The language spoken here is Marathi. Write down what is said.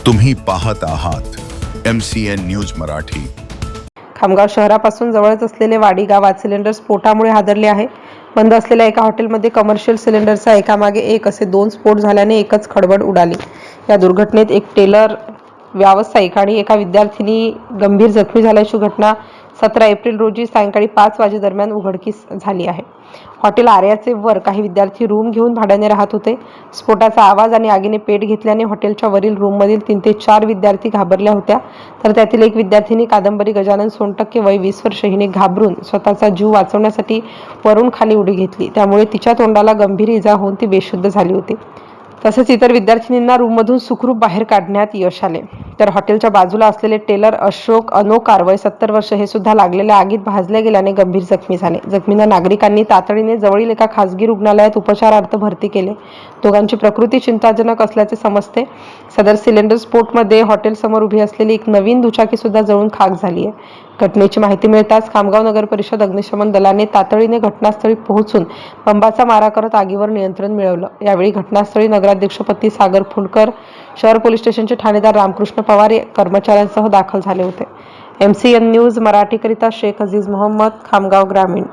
तुम्ही पाहत आहात MCN न्यूज मराठी। खामगाव शहरापासून जवळच असलेले वाडी गावात सिलेंडर स्फोटामुळे हादरले आहे। बंद असलेल्या एका हॉटेलमध्ये कमर्शियल सिलेंडरचा एकामागे एक असे 2 स्फोट झाल्याने एकच खळबळ उडाली। या दुर्घटनेत एक टेलर व्यावसायिक आणि एका विद्यार्थिनी गंभीर जखमी झाल्याची घटना 17 एप्रिल रोजी सायंकाळी 5 वाजेदरम्यान उघडकीस झाली आहे। हॉटेल आर्याचे वर काही विद्यार्थी रूम घेऊन भाड्याने राहत होते। स्फोटाचा आवाज आणि आगीने पेट घेतल्याने हॉटेलच्या वरील रूममधील 3 ते 4 विद्यार्थी घाबरल्या होत्या, तर त्यातील एक विद्यार्थिनी कादंबरी गजानन सोनटक्के वय 20 वर्ष हिने घाबरून स्वतःचा जीव वाचवण्यासाठी वरून खाली उडी घेतली। त्यामुळे तिच्या तोंडाला गंभीर इजा होऊन ती बेशुद्ध झाली होती। तसेच इतर विद्यार्थिनींना रूममधून सुखरूप बाहेर काढण्यात यश आले। तर हॉटेलच्या बाजूला असलेले टेलर अशोक अनोकार वय 70 वर्ष हे सुद्धा लागलेल्या आगीत भाजले गेल्याने गंभीर जखमी झाले। जखमींना नागरिकांनी तातडीने जवळील एका खासगी रुग्णालयात उपचारार्थ भरती केले। दोघांची प्रकृती चिंताजनक असल्याचे समजते। सदर सिलेंडर स्फोटमध्ये हॉटेलसमोर उभी असलेली एक नवीन दुचाकी सुद्धा जळून खाक झाली आहे। घटनेची माहिती मिळताच खामगाव नगर परिषद अग्निशमन दलाने तातडीने घटनास्थळी पोहोचून बंबाचा मारा करत आगीवर नियंत्रण मिळवलं। यावेळी घटनास्थळी नगराध्यक्षपती सागर फुंडकर, शहर पोलीस स्टेशनचे ठाणेदार रामकृष्ण पवार कर्मचाऱ्यांसह दाखल झाले होते। MCN न्यूज मराठीकरिता शेख अजीज मोहम्मद, खामगाव ग्रामीण।